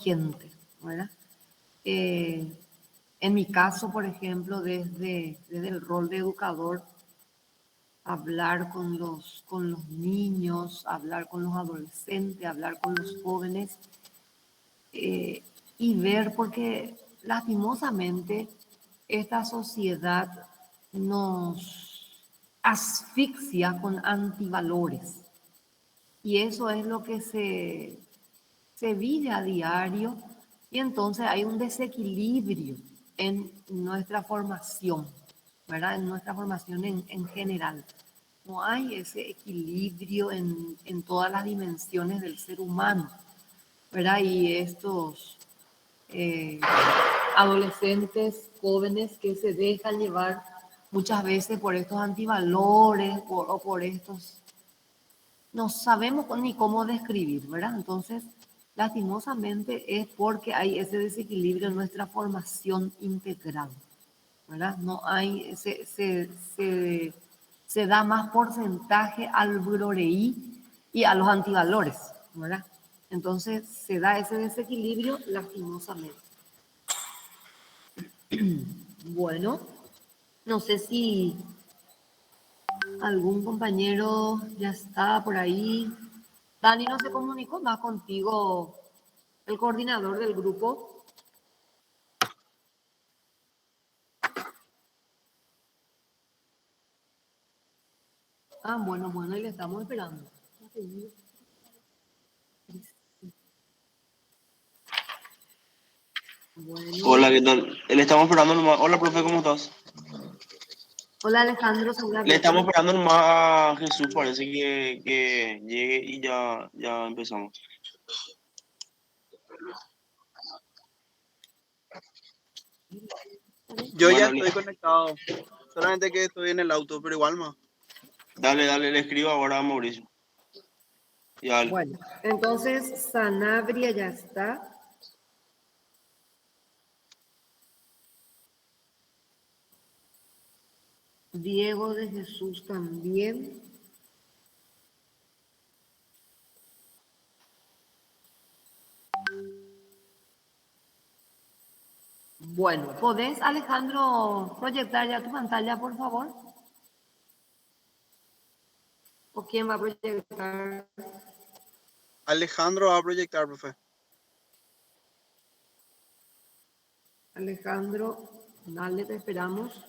vigente, ¿verdad? En mi caso, por ejemplo, desde el rol de educador, hablar con los niños, hablar con los adolescentes, hablar con los jóvenes, y ver, porque lastimosamente esta sociedad nos asfixia con antivalores. Y eso es lo que se vive a diario, y entonces hay un desequilibrio en nuestra formación, ¿verdad? En nuestra formación en general. No hay ese equilibrio en todas las dimensiones del ser humano, ¿verdad? Y estos eh, adolescentes, jóvenes que se dejan llevar muchas veces por estos antivalores o por estos, no sabemos ni cómo describir, ¿verdad? Entonces, lastimosamente es porque hay ese desequilibrio en nuestra formación integral, ¿verdad? No hay, se da más porcentaje al broreí y a los antivalores, ¿verdad? Entonces, se da ese desequilibrio lastimosamente. Bueno, no sé si algún compañero ya está por ahí. Dani no se comunicó más contigo, el coordinador del grupo. Ah, bueno, bueno, y le estamos esperando. Bueno. Hola, ¿qué tal? Le estamos esperando nomás. Hola, profe, ¿cómo estás? Hola Alejandro, Le estamos seguramente. esperando nomás a Jesús, parece que llegue y ya empezamos. Yo ya Bueno, estoy conectado, solamente que estoy en el auto, pero igual más. dale, le escribo ahora a Mauricio. Ya, dale. Bueno, entonces Sanabria ya está. Diego de Jesús también. Bueno, ¿podés, Alejandro, proyectar ya tu pantalla, por favor? ¿O quién va a proyectar? Alejandro va a proyectar, profe. Alejandro, dale, te esperamos.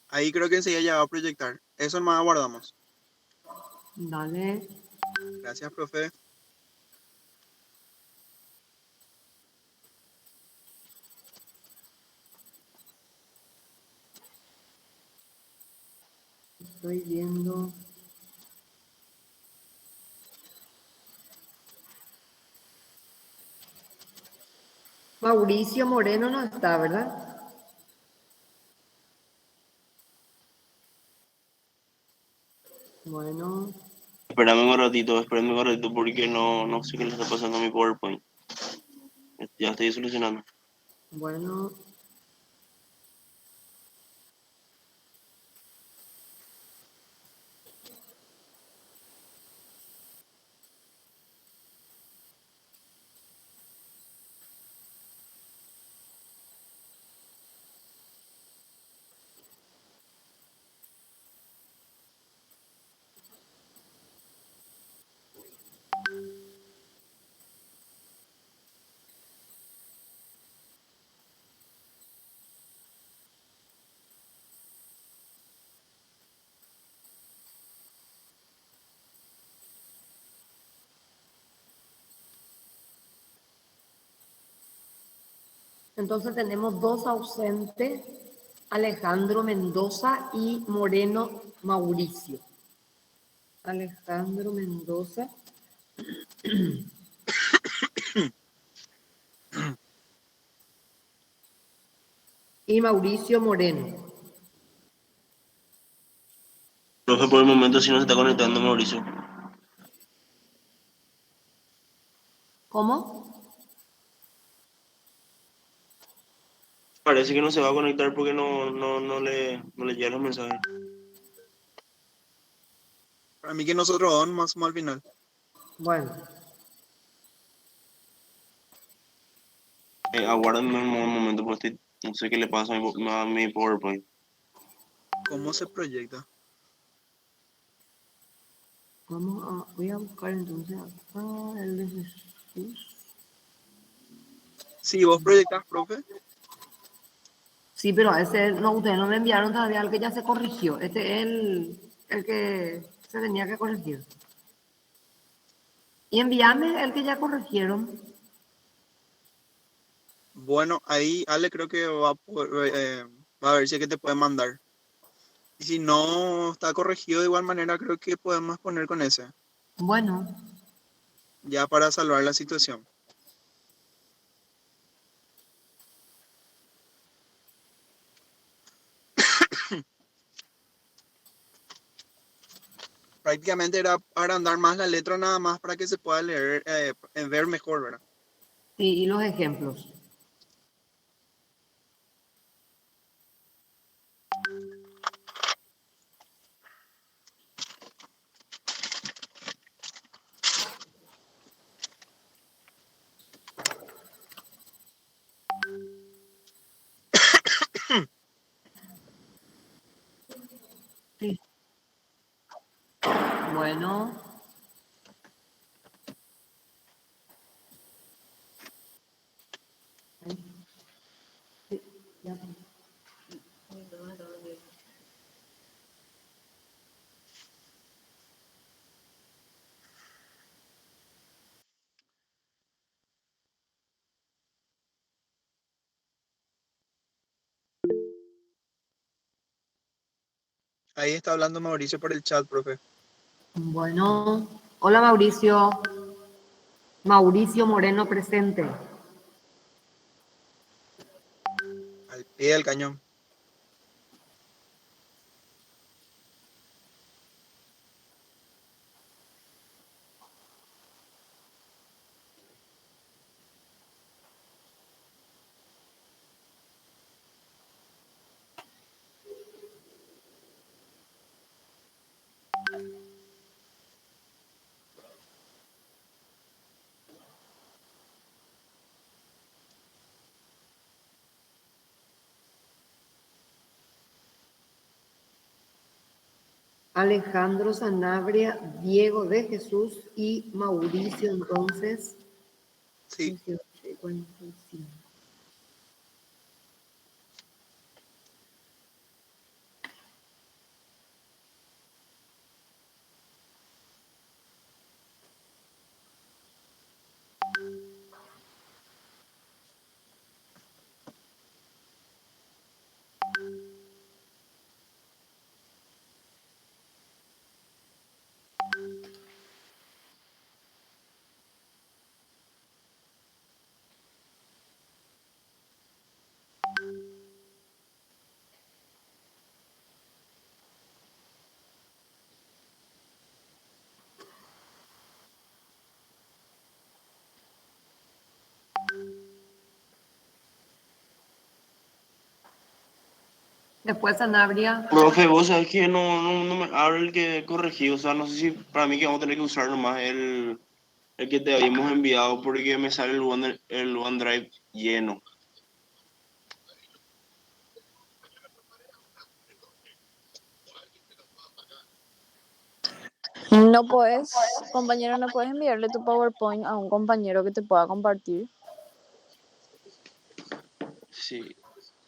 Ahí creo que enseguida ya va a proyectar. Eso nomás aguardamos. Dale. Gracias, profe. Estoy viendo. Mauricio Moreno no está, ¿verdad? Bueno, Espérame un ratito porque no sé qué le está pasando a mi PowerPoint. Ya estoy solucionando. bueno. Entonces tenemos dos ausentes, Alejandro Mendoza y Moreno Mauricio. Alejandro Mendoza Y Mauricio Moreno. Profe, por el momento si no se está conectando Mauricio. ¿Cómo? Parece que no se va a conectar porque no le llegan los mensajes. Para mí que nosotros dos más somos al final. Bueno, Aguárdenme un momento porque no sé qué le pasa a mi PowerPoint. ¿Cómo se proyecta? voy a buscar entonces acá el de Jesús. Si vos proyectas, profe, Sí, pero ese no, ustedes no me enviaron todavía el que ya se corrigió. Este es el que se tenía que corregir. Y envíame el que ya corrigieron. bueno, ahí Ale creo que va a ver si es que te puede mandar. Y si no está corregido de igual manera, creo que podemos poner con ese, Bueno, ya para salvar la situación. Prácticamente era agrandar más la letra nada más para que se pueda leer, ver mejor, ¿verdad? sí, y los ejemplos. Sí. Bueno. Sí, ya. Ahí está hablando Mauricio por el chat, profe. Bueno, hola Mauricio. Mauricio Moreno presente. Al pie del cañón. Alejandro Sanabria, Diego de Jesús y Mauricio entonces. Sí. 18 y 45. Después Sanabria. Profe, vos sabés que no me abre el que corregí. O sea, no sé si para mí que vamos a tener que usar nomás el que te habíamos enviado porque me sale el OneDrive lleno. No puedes, compañero, no puedes enviarle tu PowerPoint a un compañero que te pueda compartir. Sí,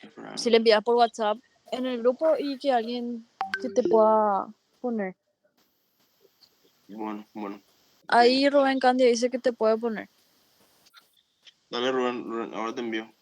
espera. Si le envías por WhatsApp en el grupo y que alguien que te pueda poner. Bueno. Ahí Rubén Candia dice que te puede poner. Dale, Rubén, ahora te envío.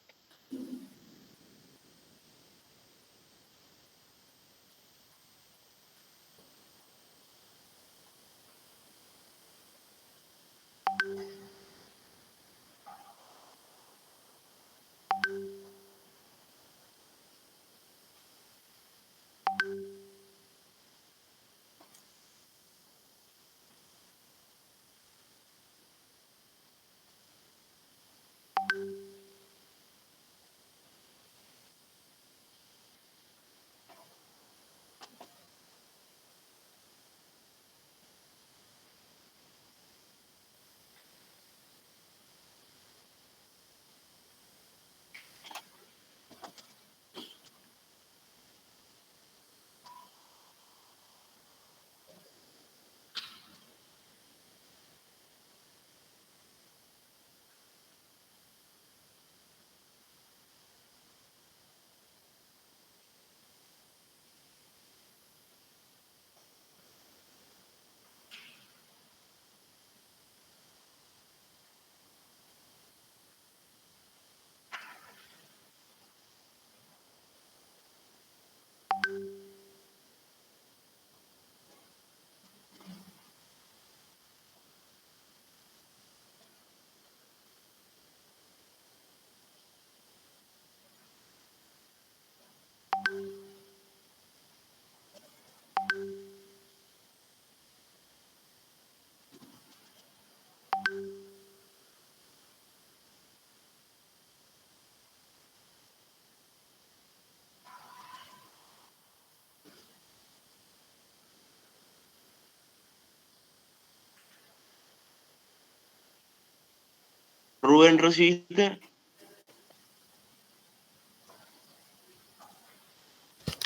Rubén, ¿recibiste?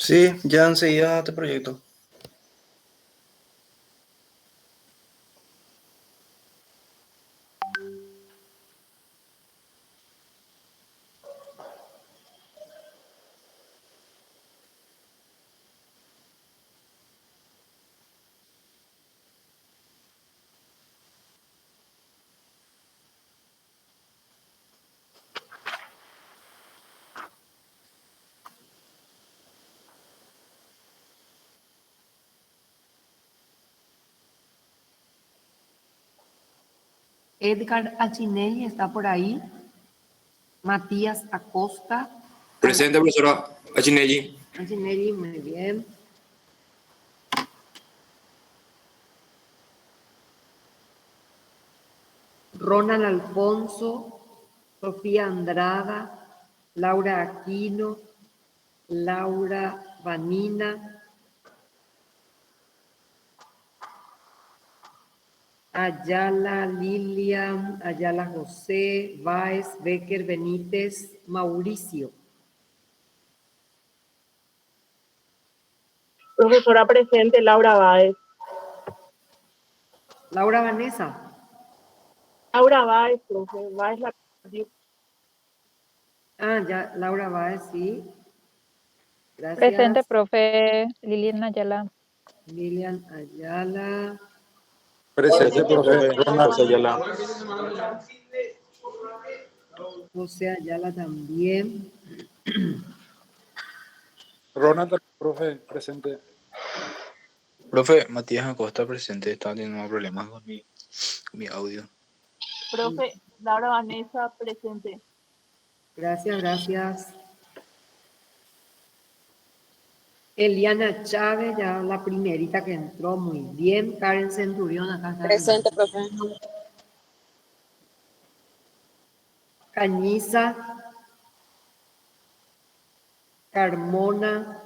Sí, ya enseguida te proyecto. Edgar Achinelli está por ahí. Matías Acosta. Presente, profesora Achinelli. Achinelli, muy bien. Ronald Alfonso, Sofía Andrada, Laura Aquino, Laura Vanina, Ayala Lilian, Ayala José, Baez, Becker, Benítez, Mauricio. Profesora presente, Laura Báez. Laura Vanessa. Laura Báez, profe. Báez la... Ah, ya, Laura Baez, sí. Gracias. Presente, profe Liliana Ayala. Lilian Ayala. Presente, profe. Ronald Ayala. José Ayala también. Ronald, profe, presente. Profe, Matías Acosta presente, está teniendo problemas con mi audio. Profe, Laura Vanessa presente. Gracias, gracias. Eliana Chávez, ya la primerita que entró, muy bien. Karen Centurión, acá está. Presente, profe. Cañiza. Carmona.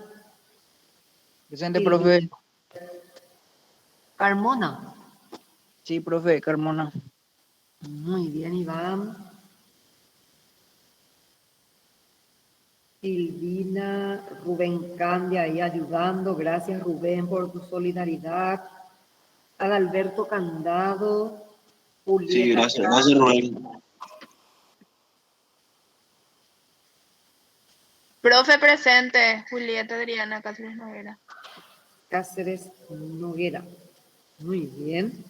Presente, Sí. profe. Carmona. Sí, profe, Carmona. Muy bien, Iván. Silvina, Rubén Candia ahí ayudando. Gracias, Rubén, por tu solidaridad. Adalberto Candado. Sí, Julieta gracias. Gracias, Rubén. Profe presente, Julieta Adriana Cáceres Noguera. Cáceres Noguera. Muy bien.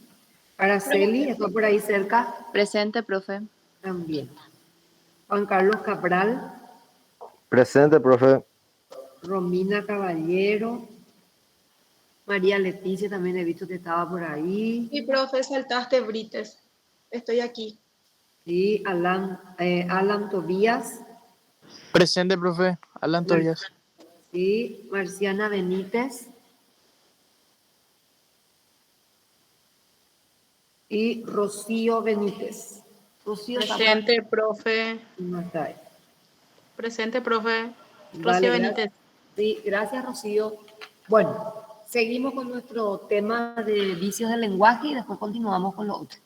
Araceli, ¿está por ahí cerca? Presente, profe. También. Juan Carlos Cabral. Presente, profe. Romina Caballero. María Leticia, también he visto que estaba por ahí. Sí, profe, saltaste Brites. Estoy aquí. Sí, Alan Tobías. Presente, profe. Alan Tobías. Sí, Marciana Benítez. Y Rocío Benítez. Rocío está por Presente, profe. No está ahí. Presente, profe. Vale, Rocío Benítez. Sí, gracias, Rocío. Bueno, seguimos con nuestro tema de vicios del lenguaje y después continuamos con lo otro.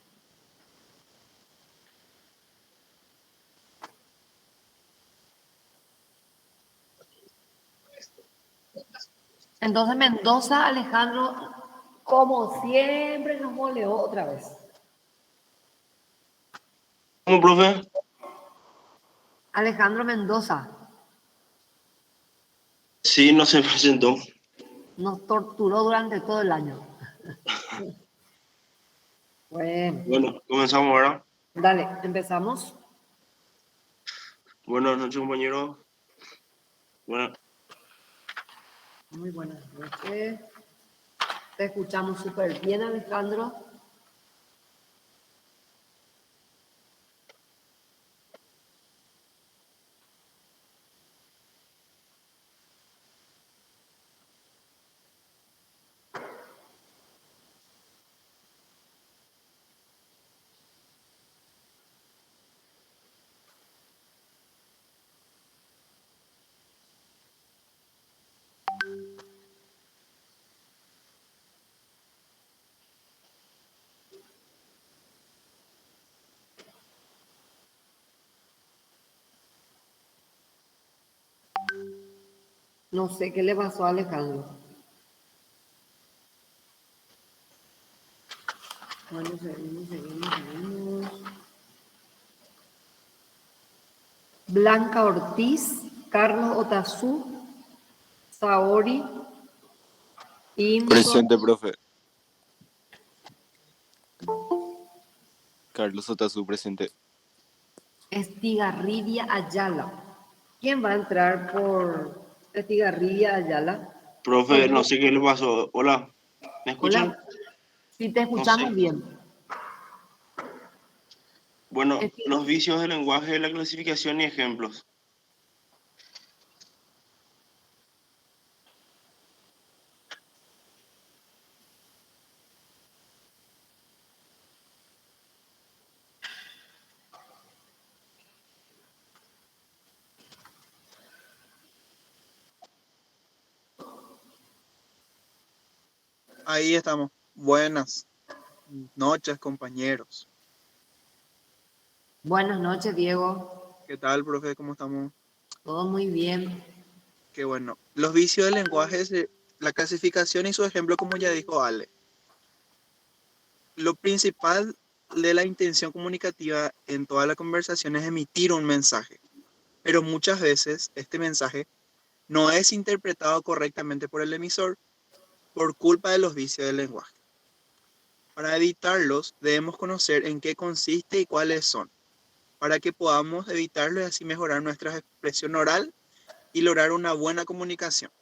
Entonces, Mendoza, Alejandro, como siempre, nos moleó otra vez. ¿Cómo, profe? Alejandro Mendoza Sí, no se presentó. nos torturó durante todo el año. Bueno, Bueno, comenzamos ahora. dale, empezamos. Buenas noches, compañeros. Buenas. Muy buenas noches. Te escuchamos súper bien, Alejandro. No sé qué le pasó a Alejandro. Bueno, seguimos. Blanca Ortiz, Carlos Otazú, Saori, Imso, Presente, profe. Carlos Otazú, presente. Estigarribia Ayala. ¿Quién va a entrar por Estigarribia Ayala? Profe, no sé qué le pasó. Hola, ¿me escuchan? Hola, sí te No escuchamos sé. bien. Bueno, Esti- los vicios del lenguaje de la clasificación y ejemplos. Ahí estamos. Buenas noches, compañeros. Buenas noches, Diego. ¿Qué tal, profe? ¿Cómo estamos? Todo muy bien. Qué bueno. Los vicios del lenguaje es la clasificación y su ejemplo, como ya dijo Ale. Lo principal de la intención comunicativa en toda la conversación es emitir un mensaje, pero muchas veces este mensaje no es interpretado correctamente por el emisor por culpa de los vicios del lenguaje. Para evitarlos, debemos conocer en qué consiste y cuáles son, para que podamos evitarlos y así mejorar nuestra expresión oral y lograr una buena comunicación.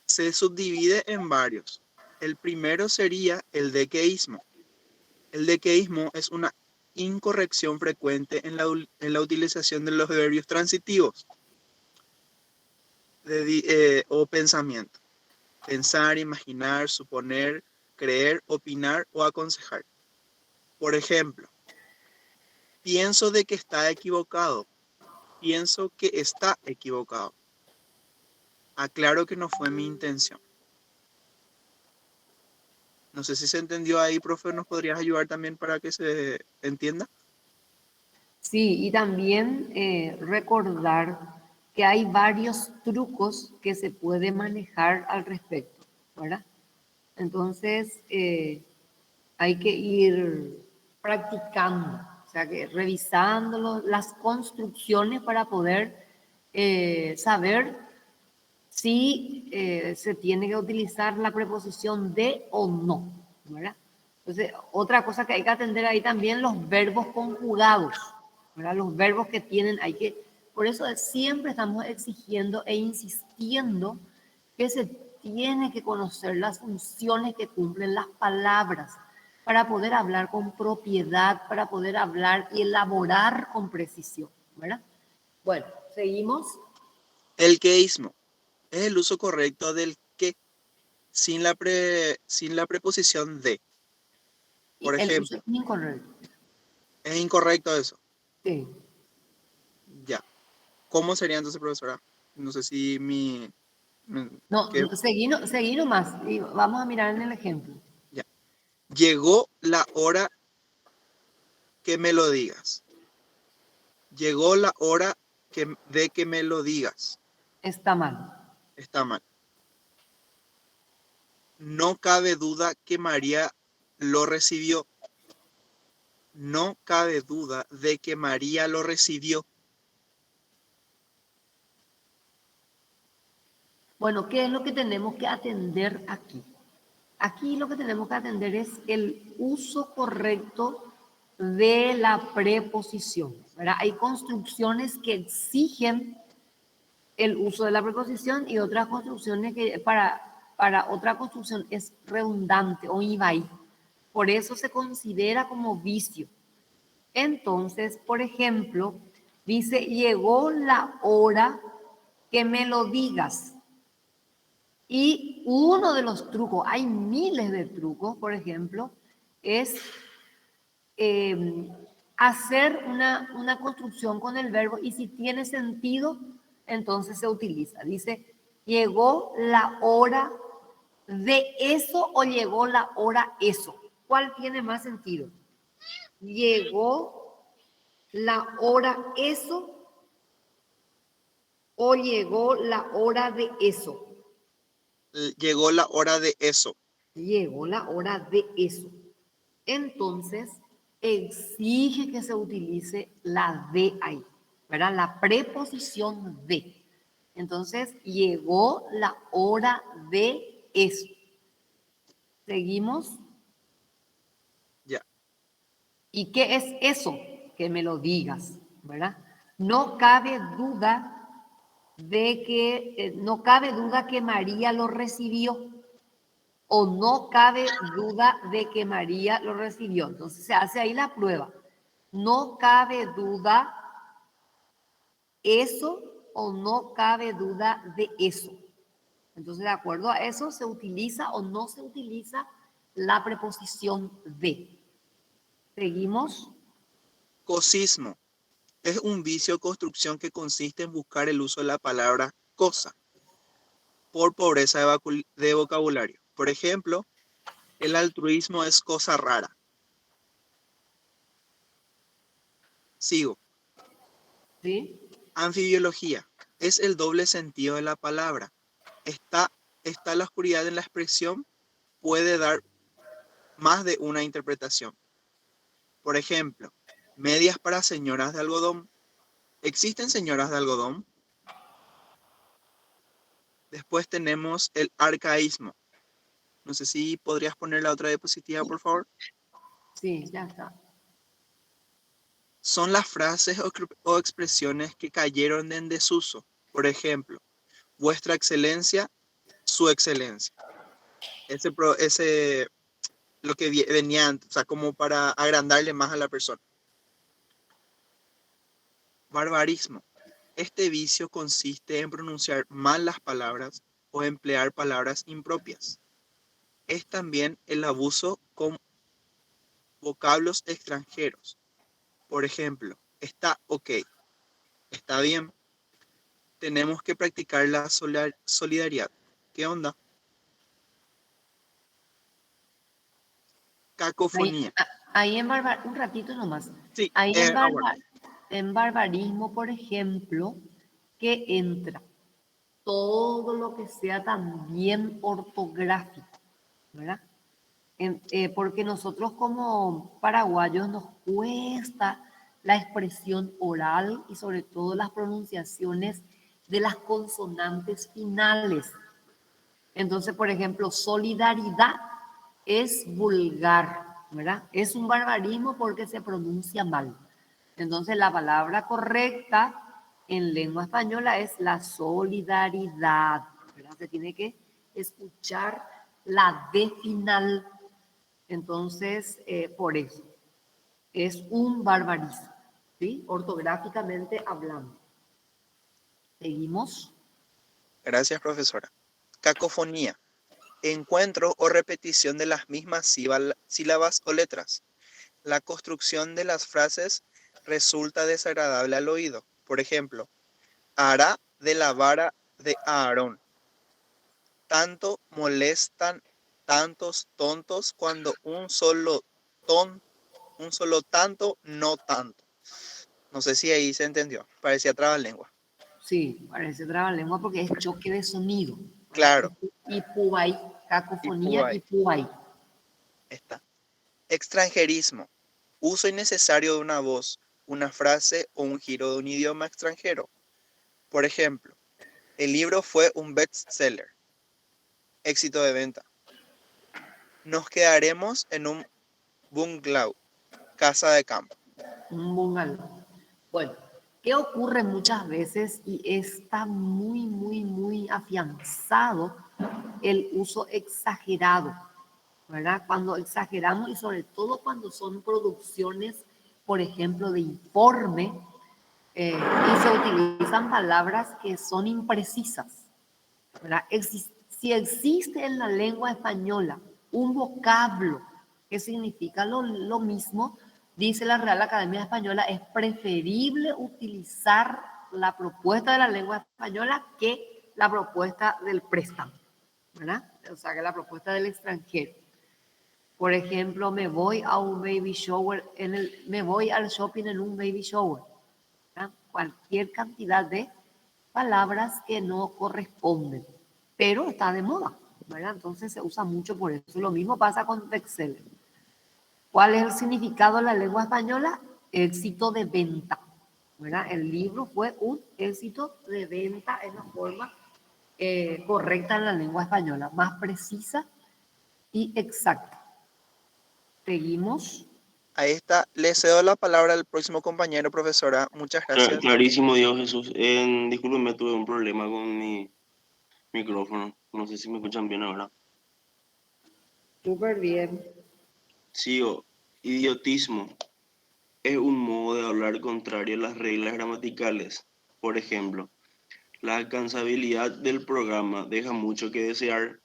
Se subdivide en varios. El primero sería el dequeísmo. El dequeísmo es una incorrección frecuente en la utilización de los verbios transitivos o pensamiento. Pensar, imaginar, suponer, creer, opinar o aconsejar. Por ejemplo, pienso de que está equivocado. Pienso que está equivocado. Aclaro que no fue mi intención. No sé si se entendió ahí, profe, ¿nos podrías ayudar también para que se entienda? Sí, y también recordar que hay varios trucos que se puede manejar al respecto, ¿verdad? Entonces, hay que ir practicando, o sea, que revisando las construcciones para poder saber si se tiene que utilizar la preposición de o no, ¿verdad? Entonces, otra cosa que hay que atender ahí también, los verbos conjugados, ¿verdad? Los verbos que tienen, por eso siempre estamos exigiendo e insistiendo que se tiene que conocer las funciones que cumplen las palabras para poder hablar con propiedad, para poder hablar y elaborar con precisión, ¿verdad? Bueno, seguimos. El queísmo es el uso correcto del que sin la preposición de. Por El uso ejemplo, es incorrecto. es incorrecto eso. Sí. Ya. ¿Cómo sería entonces, profesora? No sé si No, ¿qué? seguí nomás y vamos a mirar en el ejemplo. Ya. Llegó la hora que me lo digas. Llegó la hora de que me lo digas. Está mal. Está mal. No cabe duda que María lo recibió. No cabe duda de que María lo recibió. Bueno, ¿qué es lo que tenemos que atender aquí? Aquí lo que tenemos que atender es el uso correcto de la preposición, ¿verdad? Hay construcciones que exigen el uso de la preposición y otras construcciones que para otra construcción es redundante o iba ahí. Por eso se considera como vicio. Entonces, por ejemplo, dice, llegó la hora que me lo digas. Y uno de los trucos, hay miles de trucos, por ejemplo, es hacer una construcción con el verbo y si tiene sentido, entonces se utiliza. Dice, llegó la hora de eso o llegó la hora eso. ¿Cuál tiene más sentido? Llegó la hora eso O llegó la hora de eso. Llegó la hora de eso. Llegó la hora de eso. Entonces, exige que se utilice la de ahí, ¿verdad? La preposición de. Entonces, llegó la hora de eso. ¿Seguimos? Ya. ¿Y qué es eso? Que me lo digas, ¿verdad? No cabe duda no cabe duda que María lo recibió. O no cabe duda de que María lo recibió. Entonces se hace ahí la prueba. No cabe duda eso o no cabe duda de eso. Entonces, de acuerdo a eso, se utiliza o no se utiliza la preposición de. ¿Seguimos? Cosismo. Es un vicio o construcción que consiste en buscar el uso de la palabra cosa por pobreza de vocabulario. Por ejemplo, el altruismo es cosa rara. Sigo. ¿Sí? Anfibiología. Es el doble sentido de la palabra. Está la oscuridad en la expresión, puede dar más de una interpretación. Por ejemplo, medias para señoras de algodón. ¿Existen señoras de algodón? Después tenemos el arcaísmo. No sé si podrías poner la otra diapositiva, por favor. Sí, ya está. Son las frases o expresiones que cayeron en desuso. Por ejemplo, vuestra excelencia, su excelencia. Lo que venía antes, o sea, como para agrandarle más a la persona. Barbarismo. Este vicio consiste en pronunciar mal las palabras o emplear palabras impropias. Es también el abuso con vocablos extranjeros. Por ejemplo, está ok, está bien. Tenemos que practicar la solidaridad. ¿Qué onda? Cacofonía. Ahí un ratito nomás. Sí, Ahí bueno. en barbarismo, por ejemplo, que entra todo lo que sea también ortográfico, ¿verdad? Porque nosotros como paraguayos nos cuesta la expresión oral y sobre todo las pronunciaciones de las consonantes finales. Entonces, por ejemplo, solidaridad es vulgar, ¿verdad? Es un barbarismo porque se pronuncia mal. Entonces, la palabra correcta en lengua española es la solidaridad, ¿verdad? Se tiene que escuchar la D final. Entonces, por eso, es un barbarismo, ¿sí? Ortográficamente hablando. ¿Seguimos? Gracias, profesora. Cacofonía. Encuentro o repetición de las mismas sílabas o letras. La construcción de las frases resulta desagradable al oído. Por ejemplo, hará de la vara de Aarón. Tanto molestan tantos tontos cuando un solo tanto, no tanto. No sé si ahí se entendió. Parecía trabalengua. Sí, parece trabalengua porque es choque de sonido. Claro. Y pubay, cacofonía y pubay. Está. Extranjerismo. Uso innecesario de una voz, una frase o un giro de un idioma extranjero. Por ejemplo, el libro fue un bestseller. Éxito de venta. Nos quedaremos en un bungalow, casa de campo. Un bungalow. Bueno, ¿qué ocurre muchas veces? Y está muy, muy, muy afianzado el uso exagerado, ¿verdad? Cuando exageramos y sobre todo cuando son producciones, por ejemplo, de informe, y se utilizan palabras que son imprecisas, ¿verdad? Si existe en la lengua española un vocablo que significa lo mismo, dice la Real Academia Española, es preferible utilizar la propuesta de la lengua española que la propuesta del préstamo, ¿verdad? O sea, que la propuesta del extranjero. Por ejemplo, me voy a un baby shower, me voy al shopping en un baby shower, ¿verdad? Cualquier cantidad de palabras que no corresponden, pero está de moda, ¿verdad? Entonces se usa mucho por eso. Lo mismo pasa con bestseller. ¿Cuál es el significado de la lengua española? Éxito de venta, ¿verdad? El libro fue un éxito de venta, es la forma correcta en la lengua española, más precisa y exacta. Seguimos. Ahí está. Le cedo la palabra al próximo compañero, profesora. Muchas gracias. Clarísimo, Dios Jesús. Discúlpeme, tuve un problema con mi micrófono. No sé si me escuchan bien ahora. Súper bien. Sigo. Idiotismo. Es un modo de hablar contrario a las reglas gramaticales. Por ejemplo, la alcanzabilidad del programa deja mucho que desear.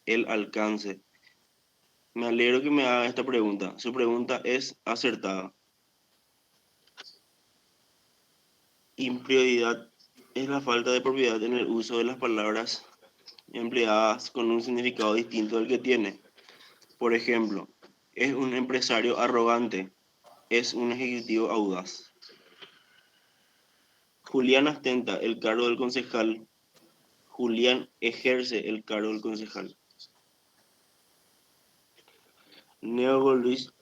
El alcance. Me alegro que me haga esta pregunta. Su pregunta es acertada. Imprioridad es la falta de propiedad en el uso de las palabras empleadas con un significado distinto del que tiene. Por ejemplo, es un empresario arrogante, es un ejecutivo audaz. Julián ostenta el cargo del concejal. Julián ejerce el cargo del concejal.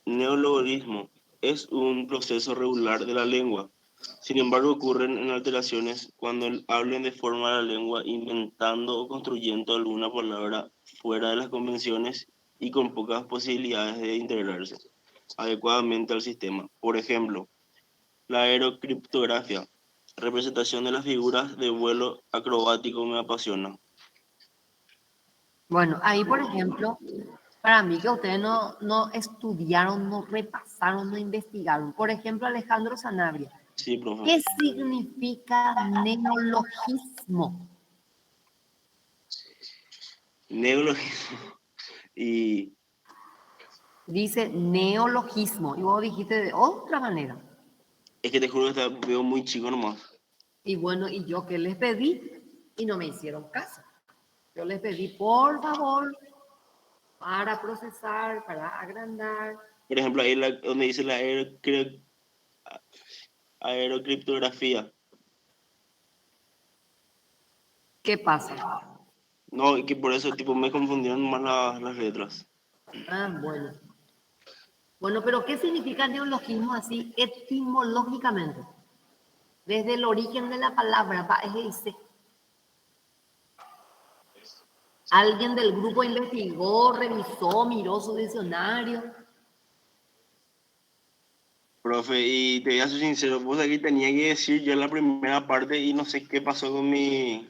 Neologismo es un proceso regular de la lengua. Sin embargo, ocurren en alteraciones cuando hablen de forma de la lengua inventando o construyendo alguna palabra fuera de las convenciones y con pocas posibilidades de integrarse adecuadamente al sistema. Por ejemplo, la aerocriptografía, representación de las figuras de vuelo acrobático me apasiona. Bueno, ahí por ejemplo, para mí que ustedes no estudiaron, no repasaron, no investigaron. Por ejemplo, Alejandro Sanabria. Sí, profe. ¿Qué significa neologismo? Neologismo. Y Dice neologismo. Y vos dijiste de otra manera. es que te juro que veo muy chico nomás. Y bueno, y yo que les pedí y no me hicieron caso. Yo les pedí, por favor, para procesar, para agrandar. Por ejemplo, ahí donde dice la aerocriptografía. ¿Qué pasa? No, y que por eso tipo me confundieron más las letras. Ah, bueno. Bueno, pero ¿qué significa neologismo así etimológicamente? Desde el origen de la palabra, dice. Alguien del grupo investigó, revisó, miró su diccionario. Profe, y te voy a ser sincero, vos aquí tenía que decir yo en la primera parte y no sé qué pasó con mi...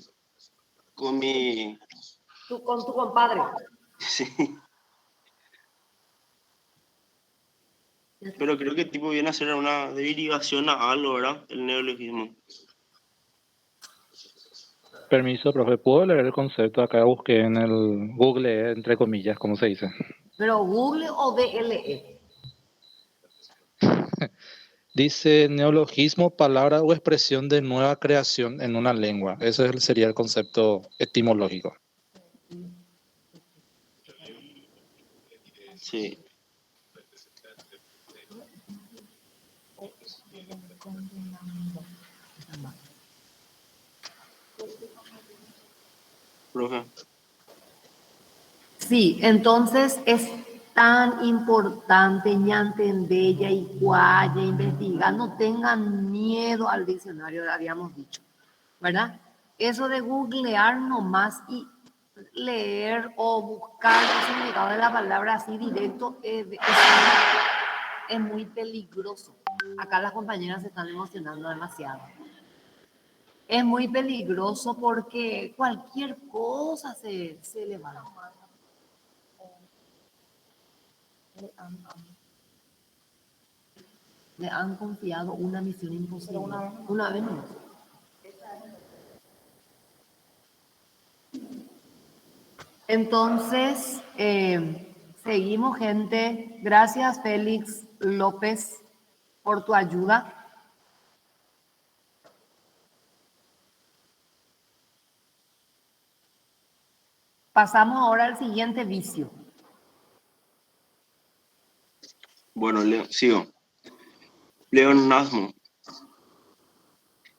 Con tu compadre. Sí. Pero creo que tipo viene a ser una derivación a algo, ¿verdad? El neologismo. Permiso, profe, ¿puedo leer el concepto? Acá busqué en el Google, entre comillas, ¿cómo se dice? ¿Pero Google o DLE? Dice neologismo, palabra o expresión de nueva creación en una lengua. Ese sería el concepto etimológico. Sí. Profe. Sí, entonces es tan importante ya entender, ya igual, ya investigar, no tengan miedo al diccionario, habíamos dicho, ¿verdad? Eso de googlear nomás y leer o buscar el significado de la palabra así directo es muy peligroso. Acá las compañeras se están emocionando demasiado. Es muy peligroso porque cualquier cosa se le va a dar. Le han confiado una misión imposible. Una vez no. Entonces, seguimos, gente. Gracias, Félix López, por tu ayuda. Pasamos ahora al siguiente vicio. Bueno, sigo. Pleonasmo.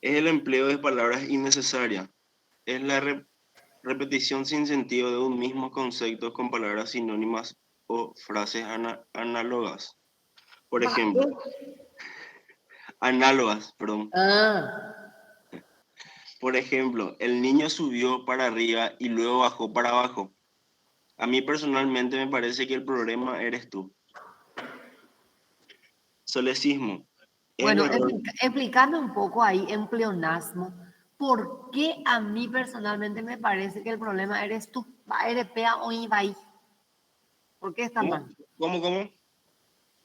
Es el empleo de palabras innecesarias. Es la repetición sin sentido de un mismo concepto con palabras sinónimas o frases análogas. Por ejemplo, análogas, perdón. Por ejemplo, el niño subió para arriba y luego bajó para abajo. A mí personalmente me parece que el problema eres tú. Solecismo. Es el Bueno, error. explícame un poco ahí en pleonasmo. ¿Por qué a mí personalmente me parece que el problema eres tú? Va, eres pea o iba ahí. ¿Por qué está mal? ¿Cómo?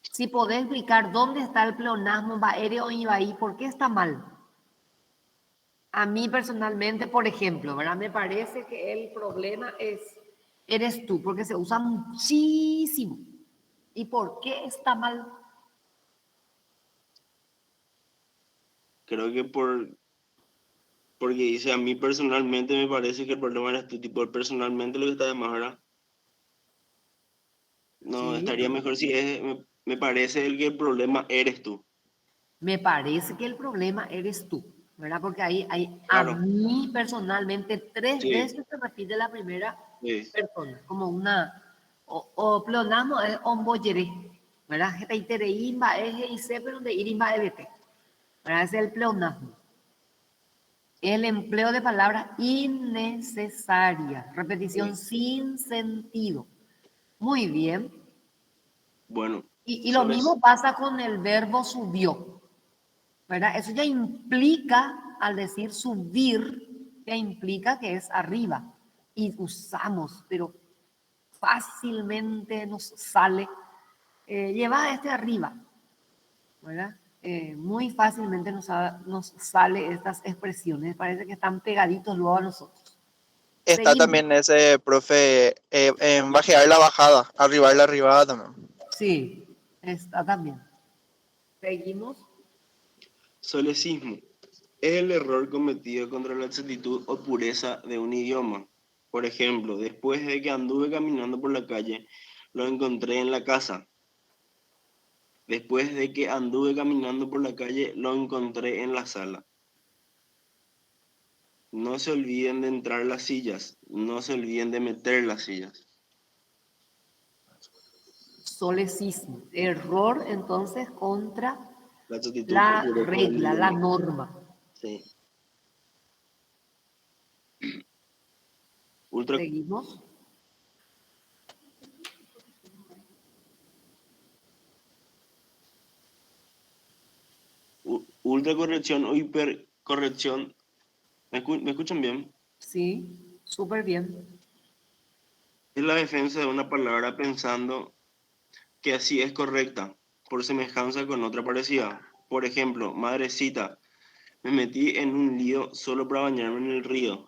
Si podés explicar dónde está el pleonasmo, va, eres o iba ahí, ¿por qué está mal? A mí personalmente, por ejemplo, ¿verdad? Me parece que el problema eres tú, porque se usa muchísimo. ¿Y por qué está mal? Creo que porque dice, a mí personalmente me parece que el problema eres tú, tipo, personalmente lo que está de más, ¿verdad? No, Sí. estaría mejor si me parece que el problema eres tú. Me parece que el problema eres tú, ¿verdad? Porque ahí Claro. a mí personalmente 3 Sí. veces se repite la primera Sí. persona, como una, o pleonasmo es omboyere, ¿verdad? Geteitereimba eje y se, pero de irimba ebete, ¿verdad? Ese es el pleonasmo. El empleo de palabras innecesarias, repetición sin sentido. Muy bien. Bueno. Y lo mismo pasa con el verbo subió, ¿verdad? Eso ya implica, al decir subir, ya implica que es arriba. Y usamos, pero fácilmente nos sale, lleva este arriba, ¿verdad? Muy fácilmente nos sale estas expresiones, parece que están pegaditos luego a nosotros. Está Seguimos. también ese, profe, en bajear la bajada, arribar la arribada también. Sí, está también. Seguimos. Solecismo. Es el error cometido contra la exactitud o pureza de un idioma. Por ejemplo, después de que anduve caminando por la calle, lo encontré en la casa. Después de que anduve caminando por la calle, lo encontré en la sala. No se olviden de entrar las sillas. No se olviden de meter las sillas. Solecismo. Error, entonces, contra La exactitud la o pureza del regla, la idioma. norma. Sí. Seguimos. Ultracorrección o hipercorrección. ¿Me escuchan bien? Sí, súper bien. Es la defensa de una palabra pensando que así es correcta, por semejanza con otra parecida. Por ejemplo, madrecita, me metí en un lío solo para bañarme en el río.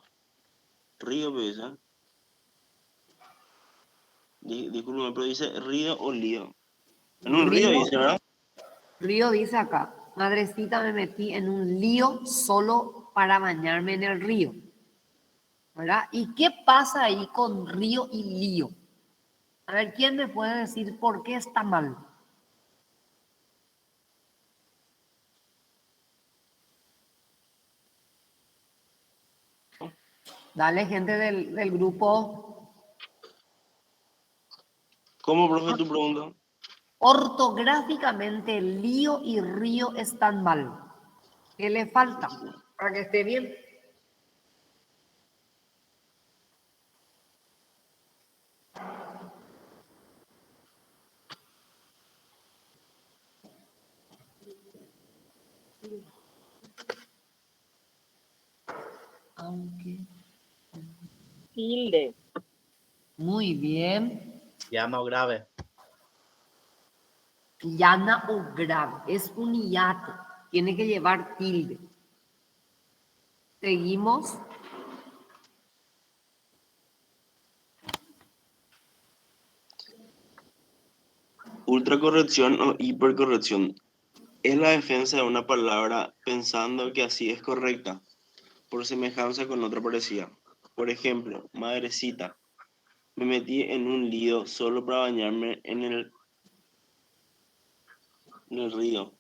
Río, pues, ¿eh? Disculpe, pero dice río o lío. En un río dice, ¿verdad? Río dice acá, madrecita, me metí en un lío solo para bañarme en el río. ¿Verdad? ¿Y qué pasa ahí con río y lío? A ver, ¿quién me puede decir por qué está mal? Dale, gente del grupo. ¿Cómo, profe, tu pregunta? Ortográficamente, lío y río están mal. ¿Qué le falta para que esté bien? Aunque. Tilde. Muy bien. Llama o grave. Llana o grave. Es un hiato. Tiene que llevar tilde. Seguimos. Ultracorrección o hipercorrección. Es la defensa de una palabra pensando que así es correcta, por semejanza con otra parecida. Por ejemplo, madrecita, me metí en un lío solo para bañarme en el río.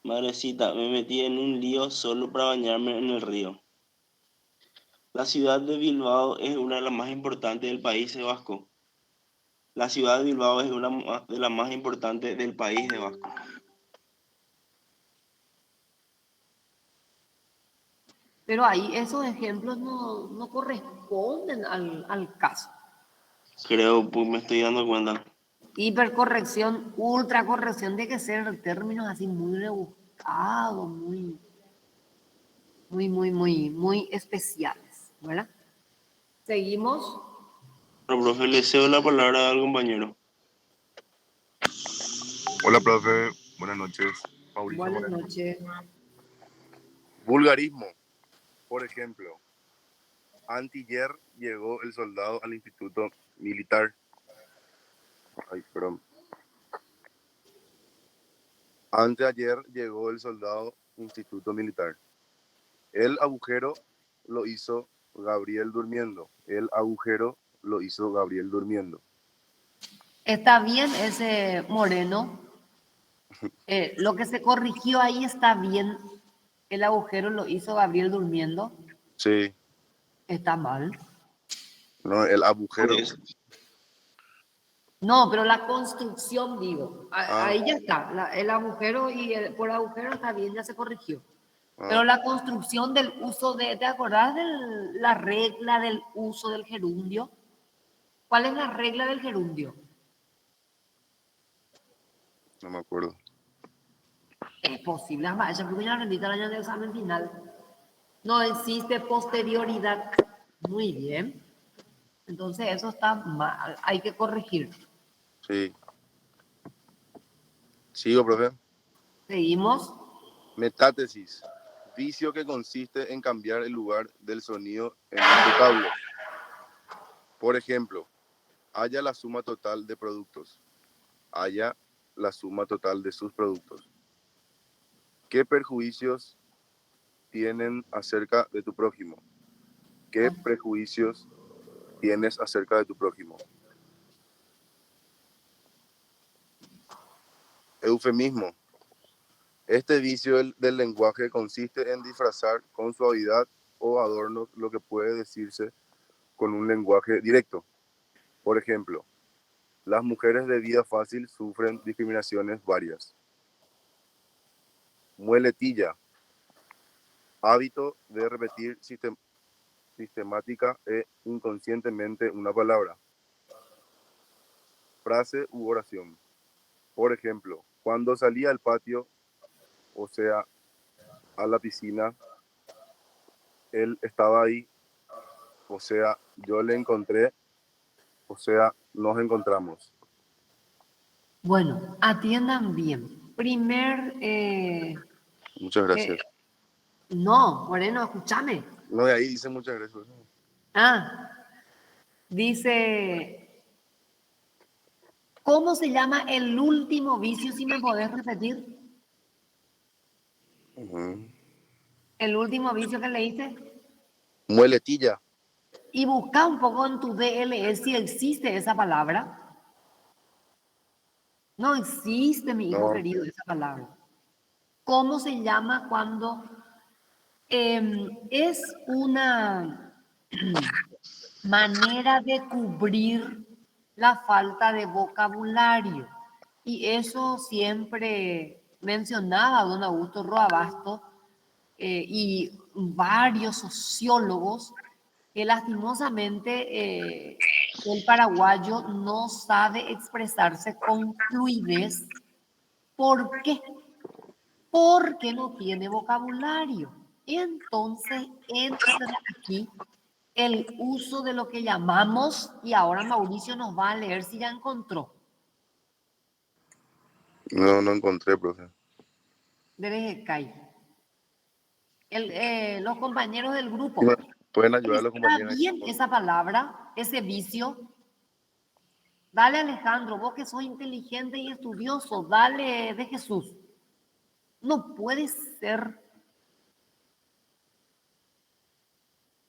Madrecita, me metí en un lío solo para bañarme en el río. La ciudad de Bilbao es una de las más importantes del País Vasco. La ciudad de Bilbao es una de las más importantes del País Vasco. Pero ahí esos ejemplos no corresponden al caso. Creo, pues me estoy dando cuenta. Hipercorrección, ultracorrección, de que ser términos así muy rebuscados, muy especiales, ¿verdad? Seguimos. Pero, profe, le cedo la palabra al compañero. Hola, profe. Buenas noches. Mauricio Buenas Moreno. noches. Vulgarismo. Por ejemplo, antier llegó el soldado al instituto militar. Ay, perdón. Anteayer llegó el soldado instituto militar. El agujero lo hizo Gabriel durmiendo. El agujero lo hizo Gabriel durmiendo. Está bien ese Moreno. Lo que se corrigió ahí está bien. El agujero lo hizo Gabriel durmiendo. Sí. Está mal. No, el agujero. No, pero la construcción, digo. Ah. Ahí ya está. El agujero y por agujero está bien, ya se corrigió. Ah. Pero la construcción del uso ¿te acordás de la regla del uso del gerundio? ¿Cuál es la regla del gerundio? No me acuerdo. Es posible, esa porque ya rendita el año de examen final. No existe posterioridad. Muy bien. Entonces eso está mal, hay que corregir. Sí. Sigo, profe. Seguimos. Metátesis. Vicio que consiste en cambiar el lugar del sonido en un vocablo. Por ejemplo, haya la suma total de productos. Haya la suma total de sus productos. ¿Qué perjuicios tienen acerca de tu prójimo? ¿Qué prejuicios tienes acerca de tu prójimo? Eufemismo. Este vicio del lenguaje consiste en disfrazar con suavidad o adornos lo que puede decirse con un lenguaje directo. Por ejemplo, las mujeres de vida fácil sufren discriminaciones varias. Muletilla. Hábito de repetir sistemática e inconscientemente una palabra. Frase u oración. Por ejemplo, cuando salí al patio, o sea, a la piscina, él estaba ahí, o sea, yo le encontré, o sea, nos encontramos. Bueno, atiendan bien. Muchas gracias. No, Moreno, escúchame. No, de ahí dice muchas gracias. Dice, ¿cómo se llama el último vicio, si me podés repetir? El último vicio que leíste. Muletilla. Y busca un poco en tu DLS si existe esa palabra. No existe, mi hijo querido, esa palabra. ¿Cómo se llama cuando es una manera de cubrir la falta de vocabulario? Y eso siempre mencionaba don Augusto Roabasto y varios sociólogos que lastimosamente el paraguayo no sabe expresarse con fluidez. ¿Por qué? Porque no tiene vocabulario. Entonces entra aquí el uso de lo que llamamos, y ahora Mauricio nos va a leer si ya encontró. No encontré, profe. Debe caer. Los compañeros del grupo. Pueden ayudar a los compañeros. ¿Está bien esa palabra, ese vicio? Dale, Alejandro, vos que sos inteligente y estudioso, dale de Jesús. No puede ser.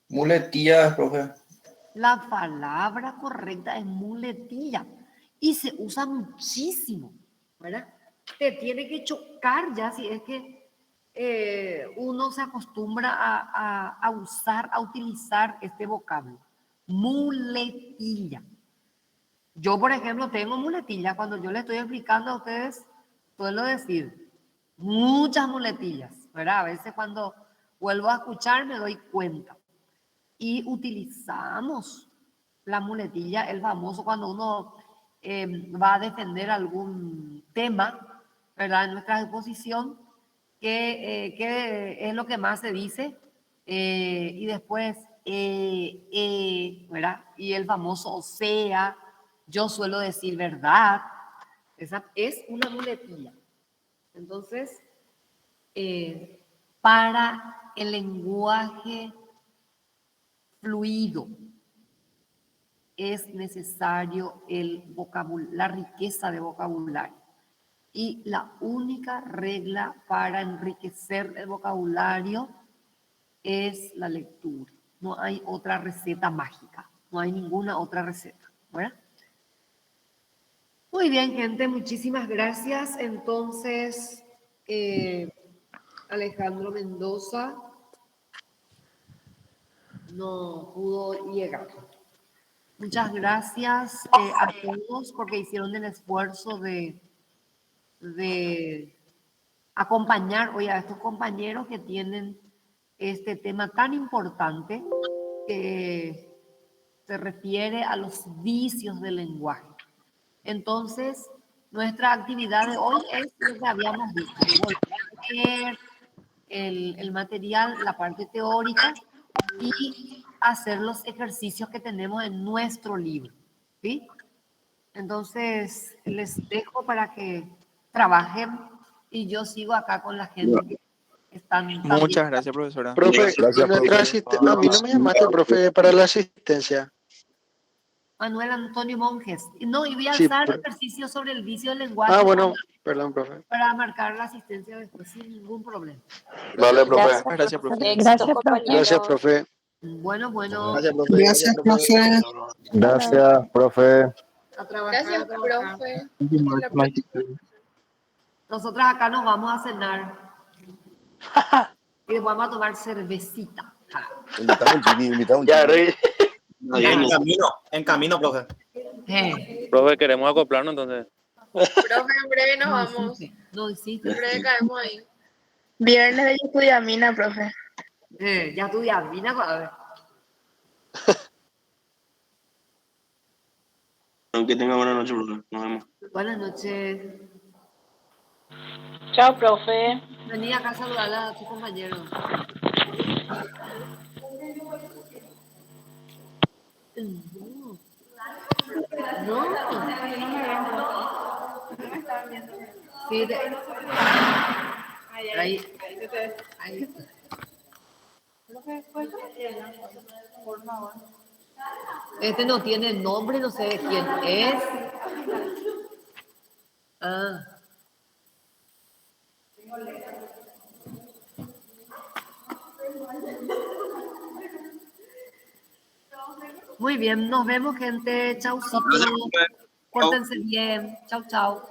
Muletilla, profe. La palabra correcta es muletilla y se usa muchísimo, ¿verdad? te tiene que chocar ya si es que uno se acostumbra a usar, a utilizar este vocablo. Muletilla. Yo, por ejemplo, tengo muletilla. Cuando yo le estoy explicando a ustedes, suelo decir muchas muletillas, ¿verdad? A veces cuando vuelvo a escuchar me doy cuenta. Y utilizamos la muletilla, el famoso, cuando uno va a defender algún tema, ¿verdad? En nuestra exposición, que es lo que más se dice, y después, ¿verdad? Y el famoso o sea, yo suelo decir verdad, esa es una muletilla. Entonces, para el lenguaje fluido es necesario la riqueza de vocabulario. Y la única regla para enriquecer el vocabulario es la lectura. No hay otra receta mágica, no hay ninguna otra receta, ¿verdad? Muy bien, gente, muchísimas gracias. Entonces, Alejandro Mendoza no pudo llegar. Muchas gracias a todos porque hicieron el esfuerzo de acompañar hoy a estos compañeros que tienen este tema tan importante que se refiere a los vicios del lenguaje. Entonces, nuestra actividad de hoy es lo que habíamos visto, leer el material, la parte teórica y hacer los ejercicios que tenemos en nuestro libro, ¿sí? Entonces, les dejo para que trabajen y yo sigo acá con la gente que están también. Muchas gracias, profesora. Profe, Gracias, profe. a mí no me llamaste, profe, para la asistencia. Manuel Antonio Monjes. No, y voy a Sí, hacer ejercicios sobre el vicio del lenguaje. Ah, bueno, perdón, profe. Para marcar la asistencia después sin ningún problema. Vale, profe. Gracias, profe. Gracias, profe. Gracias, profe. Bueno. Gracias, profe. Gracias, profe. Gracias, profe. A trabajar, Gracias, a trabajar. profe. Nosotras acá nos vamos a cenar. Y después vamos a tomar cervecita. Invitamos un Jimmy, invitamos un Ya, Jimmy. Rey. En camino, profe. Profe, queremos acoplarnos entonces. Profe, en breve nos vamos. No hiciste. En breve caemos ahí. Viernes de Estudiamina, profe. Ya estudiamina, a ver. Aunque tenga buena noche, profe. Nos vemos. Buenas noches. Chao, profe. Vení acá a saludar a tu compañero. No. Sí, ahí. Este no tiene nombre, no sé de quién es. Ah. Muy bien, nos vemos, gente. Chaucito. Pórtense bien. Chau, chau.